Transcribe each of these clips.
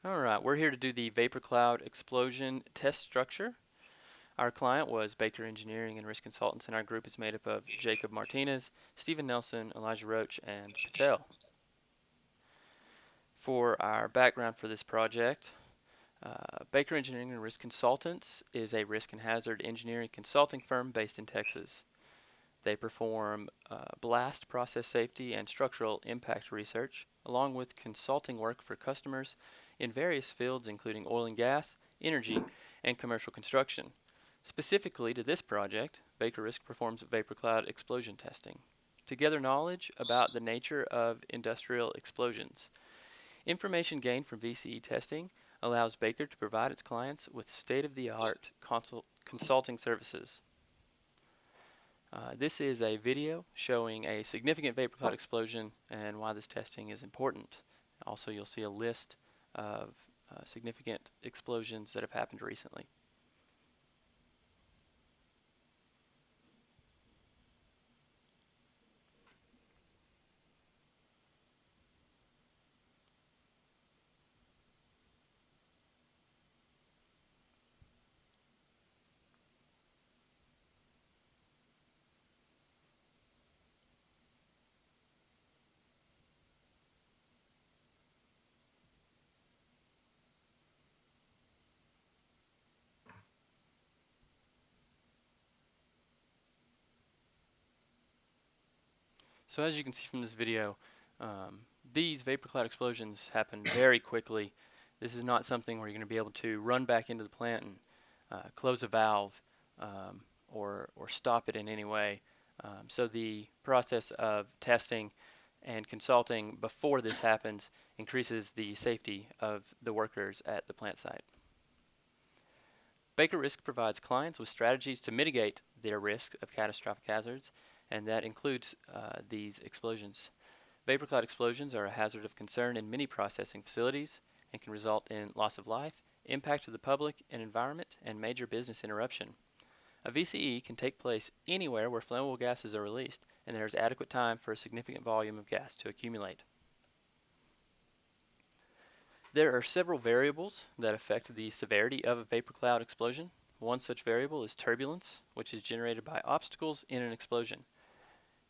All right, we're here to do the vapor cloud explosion test structure. Our client was Baker Engineering and Risk Consultants, and our group is made up of Jacob Martinez, Stephen Nelson, Elijah Roach, and Patel. For our background for this project, Baker Engineering and Risk Consultants is a risk and hazard engineering consulting firm based in Texas. They perform blast process safety and structural impact research, along with consulting work for customers in various fields including oil and gas, energy, and commercial construction. Specifically to this project, Baker Risk performs vapor cloud explosion testing to gather knowledge about the nature of industrial explosions. Information gained from VCE testing allows Baker to provide its clients with state-of-the-art consulting services. This is a video showing a significant vapor cloud explosion and why this testing is important. Also, you'll see a list of significant explosions that have happened recently. So as you can see from this video, these vapor cloud explosions happen very quickly. This is not something where you're going to be able to run back into the plant and close a valve or stop it in any way. So the process of testing and consulting before this happens increases the safety of the workers at the plant site. Baker Risk provides clients with strategies to mitigate their risk of catastrophic hazards, and that includes these explosions. Vapor cloud explosions are a hazard of concern in many processing facilities and can result in loss of life, impact to the public and environment, and major business interruption. A VCE can take place anywhere where flammable gases are released, and there is adequate time for a significant volume of gas to accumulate. There are several variables that affect the severity of a vapor cloud explosion. One such variable is turbulence, which is generated by obstacles in an explosion.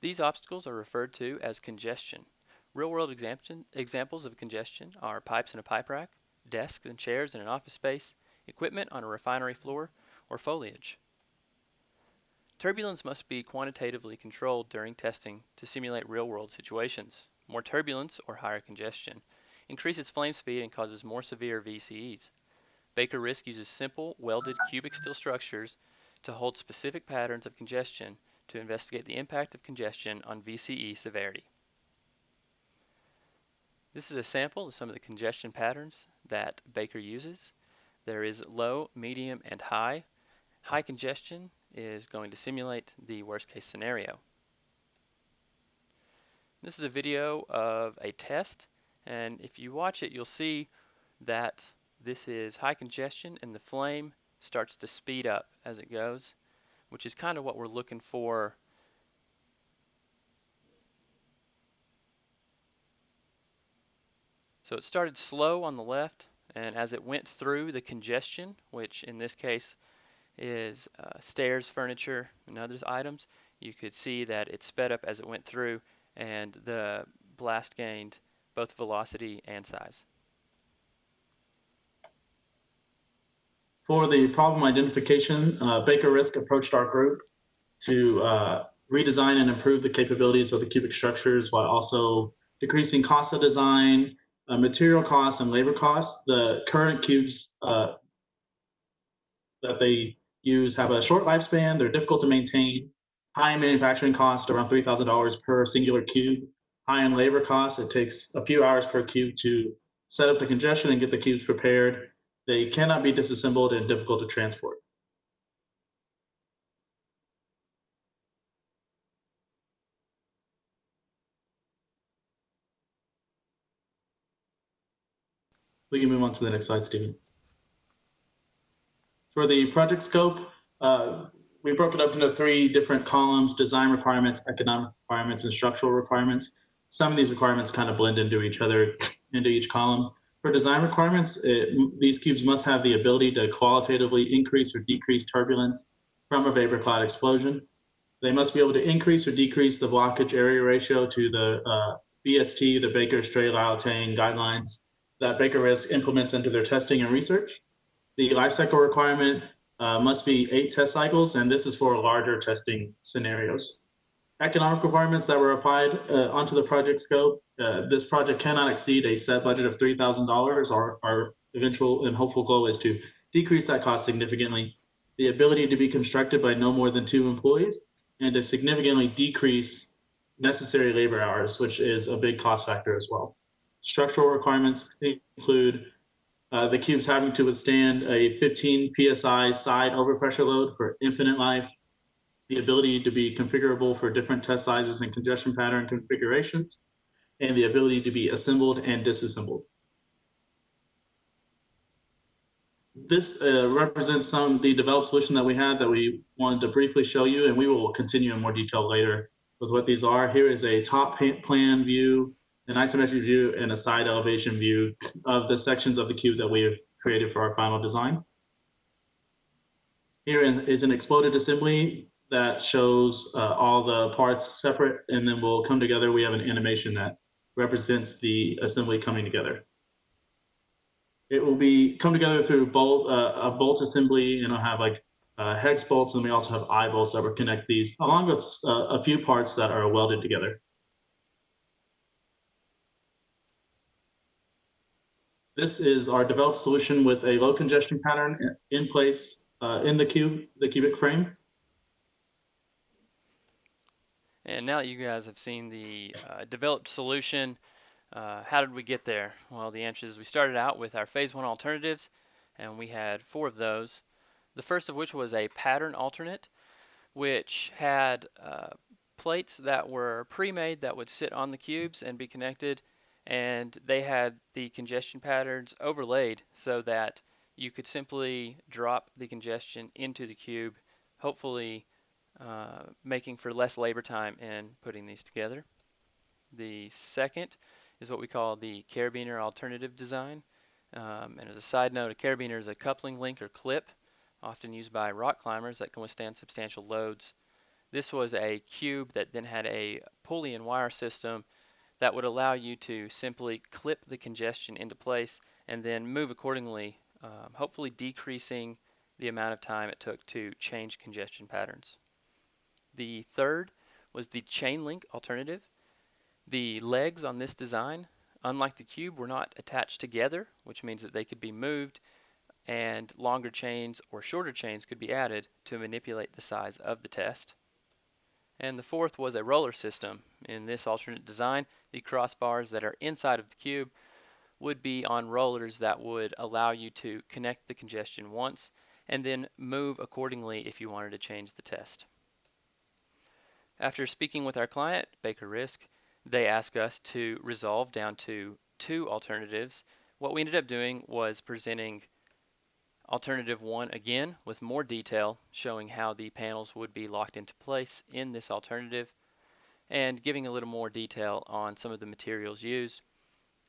These obstacles are referred to as congestion. Real-world examples of congestion are pipes in a pipe rack, desks and chairs in an office space, equipment on a refinery floor, or foliage. Turbulence must be quantitatively controlled during testing to simulate real-world situations. More turbulence, or higher congestion, increases flame speed and causes more severe VCEs. Baker Risk uses simple, welded cubic steel structures to hold specific patterns of congestion to investigate the impact of congestion on VCE severity. This is a sample of some of the congestion patterns that Baker uses. There is low, medium, and high. High congestion is going to simulate the worst case scenario. This is a video of a test, and if you watch it, you'll see that this is high congestion and the flame starts to speed up as it goes, which is kind of what we're looking for. So it started slow on the left, and as it went through the congestion, which in this case is stairs, furniture, and other items, you could see that it sped up as it went through, and the blast gained both velocity and size. For the problem identification, Baker Risk approached our group to redesign and improve the capabilities of the cubic structures while also decreasing cost of design, material costs, and labor costs. The current cubes that they use have a short lifespan, they're difficult to maintain, high in manufacturing cost, around $3,000 per singular cube, high in labor costs, it takes a few hours per cube to set up the congestion and get the cubes prepared. They cannot be disassembled and difficult to transport. We can move on to the next slide, Stephen. For the project scope, we broke it up into 3 different columns: design requirements, economic requirements, and structural requirements. Some of these requirements kind of blend into each other, into each column. For design requirements, these cubes must have the ability to qualitatively increase or decrease turbulence from a vapor cloud explosion. They must be able to increase or decrease the blockage area ratio to the BST, the Baker Straley-Tang guidelines that Baker Risk implements into their testing and research. The life cycle requirement must be 8 test cycles, and this is for larger testing scenarios. Economic requirements that were applied onto the project scope. This project cannot exceed a set budget of $3,000. Our eventual and hopeful goal is to decrease that cost significantly. The ability to be constructed by no more than 2 employees, and to significantly decrease necessary labor hours, which is a big cost factor as well. Structural requirements include the cubes having to withstand a 15 psi side overpressure load for infinite life, the ability to be configurable for different test sizes and congestion pattern configurations, and the ability to be assembled and disassembled. This represents the developed solution that we had that we wanted to briefly show you, and we will continue in more detail later with what these are. Here is a top plan view, an isometric view, and a side elevation view of the sections of the cube that we have created for our final design. Here is an exploded assembly that shows all the parts separate, and then we'll come together. We have an animation that represents the assembly coming together. It will be come together through a bolt assembly, and it'll have like hex bolts, and we also have eye bolts that will connect these, along with a few parts that are welded together. This is our developed solution with a low congestion pattern in place in the cubic frame. And now that you guys have seen the developed solution, how did we get there? Well, the answer is we started out with our phase 1 alternatives, and we had 4 of those. The first of which was a pattern alternate, which had plates that were pre-made that would sit on the cubes and be connected, and they had the congestion patterns overlaid so that you could simply drop the congestion into the cube, hopefully making for less labor time in putting these together. The second is what we call the carabiner alternative design. And as a side note, a carabiner is a coupling link or clip often used by rock climbers that can withstand substantial loads. This was a cube that then had a pulley and wire system that would allow you to simply clip the congestion into place and then move accordingly, hopefully decreasing the amount of time it took to change congestion patterns. The third was the chain link alternative. The legs on this design, unlike the cube, were not attached together, which means that they could be moved, and longer chains or shorter chains could be added to manipulate the size of the test. And the fourth was a roller system. In this alternate design, the crossbars that are inside of the cube would be on rollers that would allow you to connect the congestion once and then move accordingly if you wanted to change the test. After speaking with our client, Baker Risk, they asked us to resolve down to 2 alternatives. What we ended up doing was presenting alternative 1 again with more detail, showing how the panels would be locked into place in this alternative, and giving a little more detail on some of the materials used.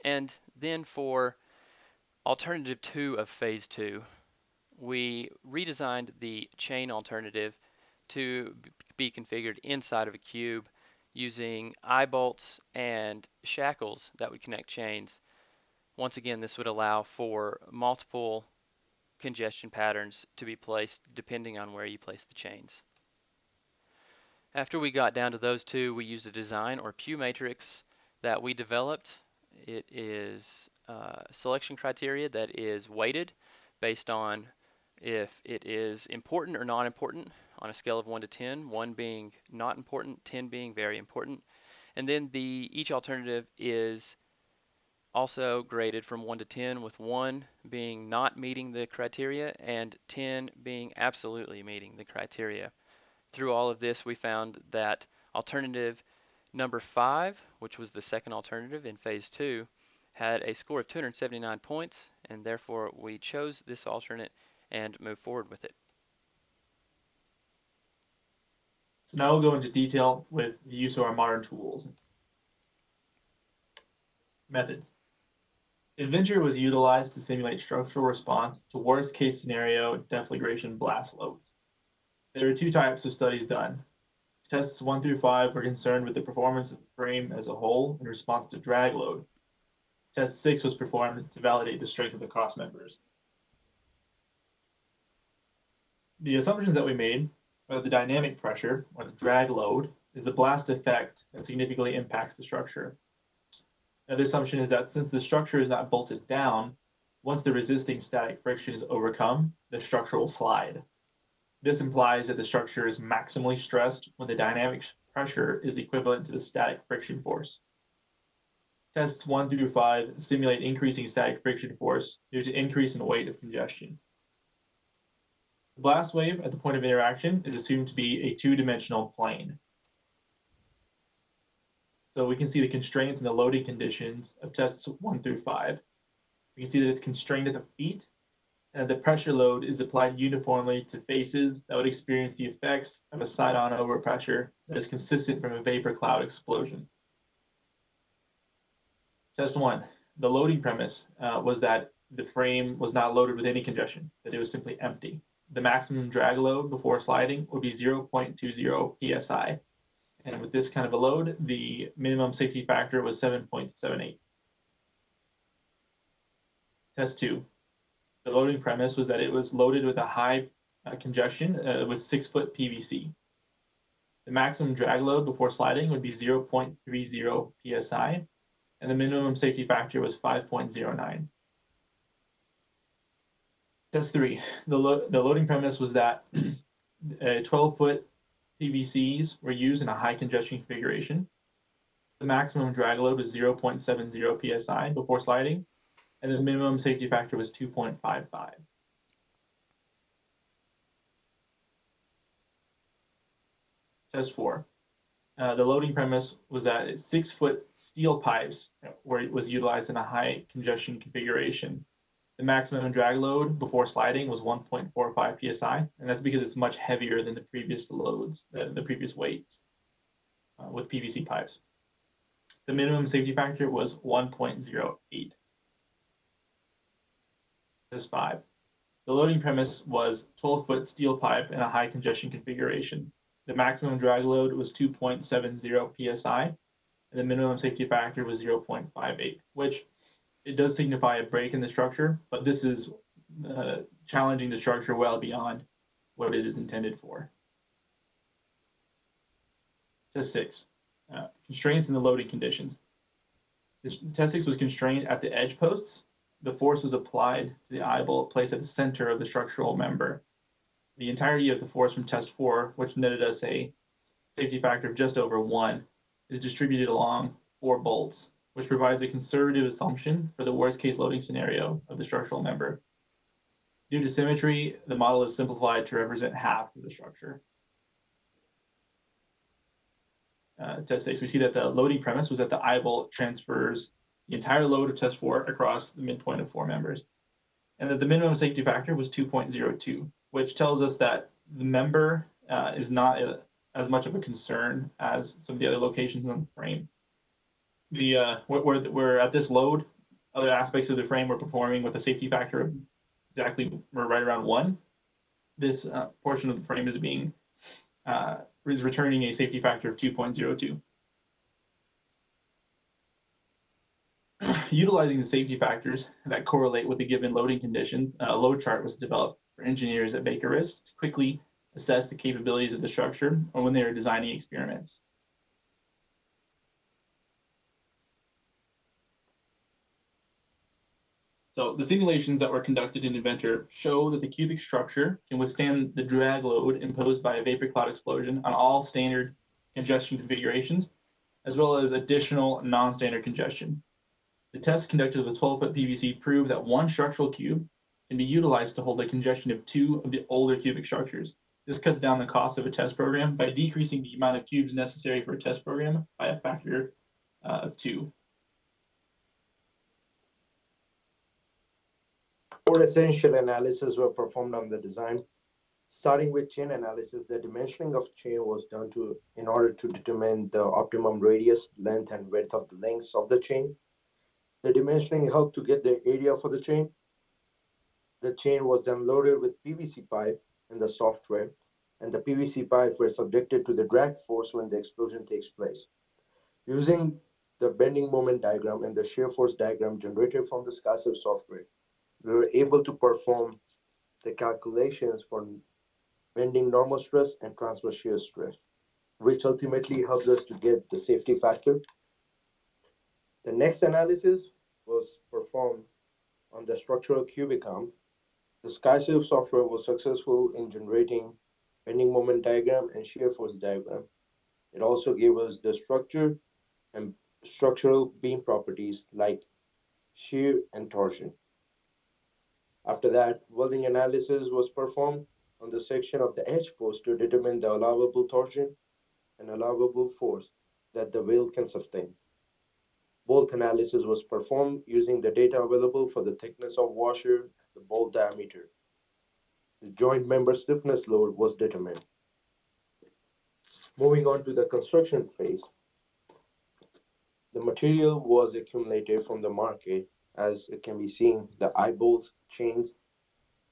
And then for alternative 2 of phase 2, we redesigned the chain alternative to be configured inside of a cube using eye bolts and shackles that would connect chains. Once again, this would allow for multiple congestion patterns to be placed depending on where you place the chains. After we got down to those 2, we used a design or Pew matrix that we developed. It is selection criteria that is weighted based on if it is important or not important on a scale of 1 to 10, 1 being not important, 10 being very important. And then each alternative is also graded from 1 to 10, with 1 being not meeting the criteria and 10 being absolutely meeting the criteria. Through all of this, we found that alternative number 5, which was the second alternative in phase 2, had a score of 279 points, and therefore we chose this alternate and moved forward with it. So now we'll go into detail with the use of our modern tools. Methods. Inventor was utilized to simulate structural response to worst case scenario deflagration blast loads. There are two types of studies done. Tests 1 through 5 were concerned with the performance of the frame as a whole in response to drag load. Test 6 was performed to validate the strength of the cross members. The assumptions that we made are that the dynamic pressure, or the drag load, is the blast effect that significantly impacts the structure. Another assumption is that since the structure is not bolted down, once the resisting static friction is overcome, the structure will slide. This implies that the structure is maximally stressed when the dynamic pressure is equivalent to the static friction force. Tests 1 through 5 simulate increasing static friction force due to increase in weight of congestion. The blast wave at the point of interaction is assumed to be a two-dimensional plane. So we can see the constraints and the loading conditions of tests 1 through 5. We can see that it's constrained at the feet, and the pressure load is applied uniformly to faces that would experience the effects of a side-on overpressure that is consistent from a vapor cloud explosion. Test 1. The loading premise was that the frame was not loaded with any congestion, that it was simply empty. The maximum drag load before sliding would be 0.20 psi. And with this kind of a load, the minimum safety factor was 7.78. Test 2. The loading premise was that it was loaded with a high congestion with 6-foot PVC. The maximum drag load before sliding would be 0.30 psi, and the minimum safety factor was 5.09. Test 3. The loading premise was that 12-foot PVCs were used in a high congestion configuration. The maximum drag load was 0.70 psi before sliding, and the minimum safety factor was 2.55. Test 4. The loading premise was that 6-foot steel pipes was utilized in a high congestion configuration. The maximum drag load before sliding was 1.45 psi, and that's because it's much heavier than the previous loads, the previous weights with PVC pipes. The minimum safety factor was 1.08. Test 5. The loading premise was 12-foot steel pipe in a high congestion configuration. The maximum drag load was 2.70 psi, and the minimum safety factor was 0.58, which it does signify a break in the structure, but this is challenging the structure well beyond what it is intended for. Test 6. Constraints in the loading conditions. Test 6 was constrained at the edge posts. The force was applied to the eye bolt placed at the center of the structural member. The entirety of the force from test 4, which netted us a safety factor of just over 1, is distributed along 4 bolts, which provides a conservative assumption for the worst case loading scenario of the structural member. Due to symmetry, the model is simplified to represent half of the structure. Test 6, we see that the loading premise was that the eye bolt transfers the entire load of test 4 across the midpoint of 4 members, and that the minimum safety factor was 2.02, which tells us that the member is not as much of a concern as some of the other locations on the frame. We're at this load, other aspects of the frame were performing with a safety factor of exactly right around 1. This portion of the frame is returning a safety factor of 2.02. Utilizing the safety factors that correlate with the given loading conditions, a load chart was developed for engineers at Baker Risk to quickly assess the capabilities of the structure or when they are designing experiments. So the simulations that were conducted in Inventor show that the cubic structure can withstand the drag load imposed by a vapor cloud explosion on all standard congestion configurations, as well as additional non-standard congestion. The tests conducted with a 12-foot PVC prove that one structural cube can be utilized to hold a congestion of 2 of the older cubic structures. This cuts down the cost of a test program by decreasing the amount of cubes necessary for a test program by a factor of 2. 4 essential analyses were performed on the design. Starting with chain analysis, the dimensioning of chain was done in order to determine the optimum radius, length, and width of the links of the chain. The dimensioning helped to get the area for the chain. The chain was then loaded with PVC pipe in the software, and the PVC pipes were subjected to the drag force when the explosion takes place. Using the bending moment diagram and the shear force diagram generated from the SkySafe software, we were able to perform the calculations for bending normal stress and transverse shear stress, which ultimately helps us to get the safety factor. The next analysis was performed on the structural cubic arm. The SkySafe software was successful in generating bending moment diagram and shear force diagram. It also gave us the structure and structural beam properties like shear and torsion. After that, welding analysis was performed on the section of the edge post to determine the allowable torsion and allowable force that the weld can sustain. Bolt analysis was performed using the data available for the thickness of washer and the bolt diameter. The joint member stiffness load was determined. Moving on to the construction phase, the material was accumulated from the market, as it can be seen, the eye bolts, chains,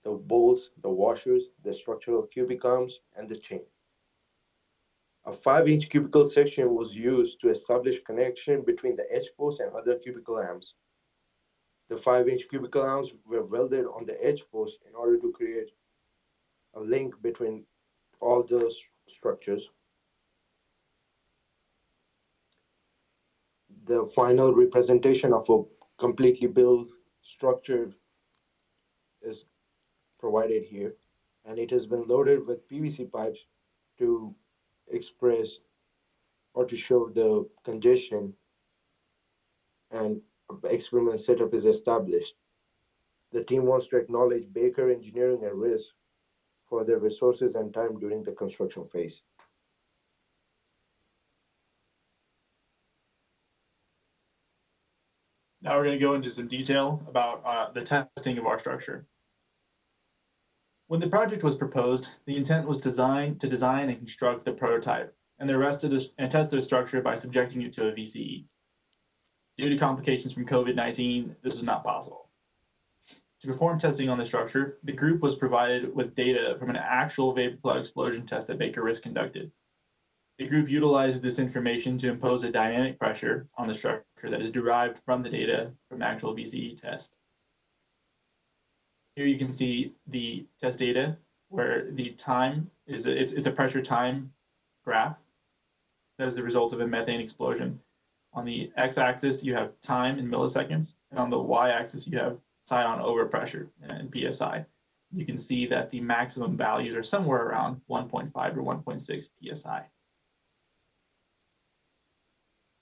the bolts, the washers, the structural cubic arms, and the chain. A 5-inch cubical section was used to establish connection between the edge post and other cubical arms. The 5-inch cubical arms were welded on the edge post in order to create a link between all the structures. The final representation of a completely built structure is provided here, and it has been loaded with PVC pipes to express or to show the congestion, and experiment setup is established. The team wants to acknowledge Baker Engineering and Risk for their resources and time during the construction phase. Now we're going to go into some detail about the testing of our structure. When the project was proposed, the intent was to design and construct the prototype, and test the structure by subjecting it to a VCE. Due to complications from COVID-19, this was not possible. To perform testing on the structure, the group was provided with data from an actual vapor cloud explosion test that Baker Risk conducted. The group utilized this information to impose a dynamic pressure on the structure that is derived from the data from actual VCE test. Here you can see the test data where the time is it's a pressure time graph that is the result of a methane explosion. On the x-axis you have time in milliseconds, and on the y-axis you have side-on overpressure in PSI. You can see that the maximum values are somewhere around 1.5 or 1.6 PSI.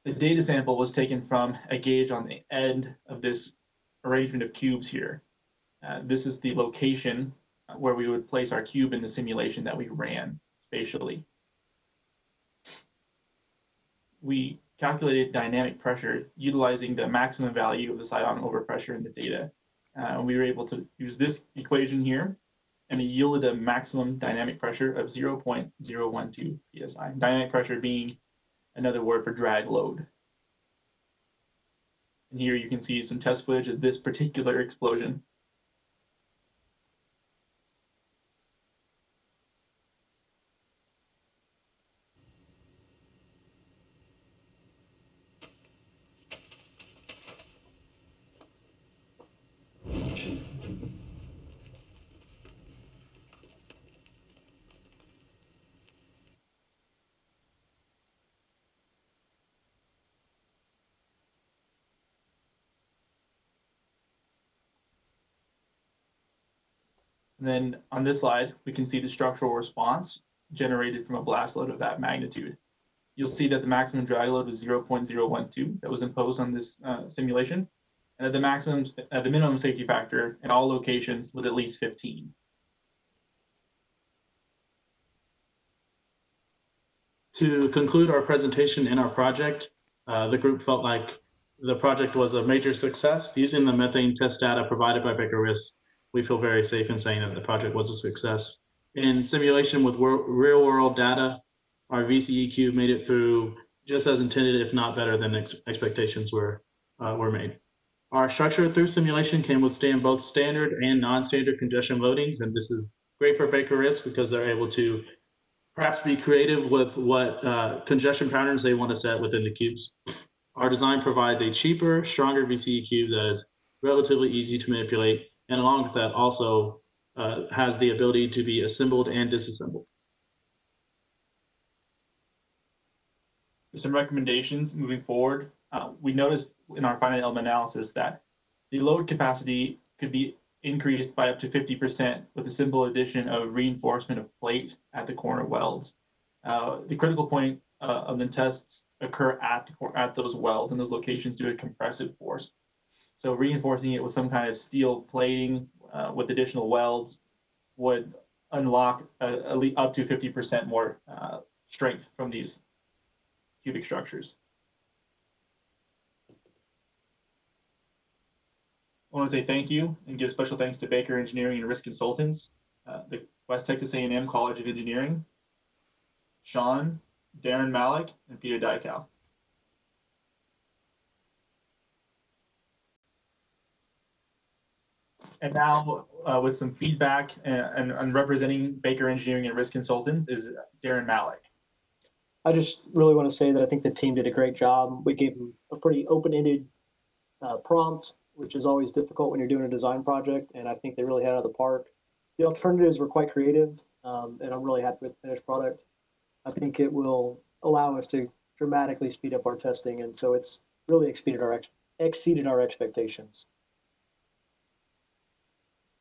The data sample was taken from a gauge on the end of this arrangement of cubes here. This is the location where we would place our cube in the simulation that we ran spatially. We calculated dynamic pressure utilizing the maximum value of the side-on overpressure in the data. We were able to use this equation here, and it yielded a maximum dynamic pressure of 0.012 psi. Dynamic pressure being another word for drag load. And here you can see some test footage of this particular explosion. And then on this slide, we can see the structural response generated from a blast load of that magnitude. You'll see that the maximum drag load was 0.012 that was imposed on this simulation, and that the minimum safety factor in all locations was at least 15. To conclude our presentation in our project, the group felt like the project was a major success. Using the methane test data provided by Baker Risk, we feel very safe in saying that the project was a success. In simulation with real-world data, our VCE cube made it through just as intended, if not better than expectations were made. Our structure through simulation can withstand both standard and non-standard congestion loadings, and this is great for Baker risk because they're able to perhaps be creative with what congestion patterns they want to set within the cubes. Our design provides a cheaper, stronger VCE cube that is relatively easy to manipulate, and along with that also has the ability to be assembled and disassembled. Some recommendations moving forward. We noticed in our finite element analysis that the load capacity could be increased by up to 50% with a simple addition of reinforcement of plate at the corner welds. The critical point of the tests occur at those welds and those locations due to compressive force. So reinforcing it with some kind of steel plating with additional welds would unlock up to 50% more strength from these cubic structures. I want to say thank you and give special thanks to Baker Engineering and Risk Consultants, the West Texas A&M College of Engineering, Sean, Darren Malik, and Peter Dykow. And now with some feedback and representing Baker Engineering and Risk Consultants is Darren Malik. I just really want to say that I think the team did a great job. We gave them a pretty open-ended prompt, which is always difficult when you're doing a design project, and I think they really had it out of the park. The alternatives were quite creative, and I'm really happy with the finished product. I think it will allow us to dramatically speed up our testing, and so it's really exceeded our expectations.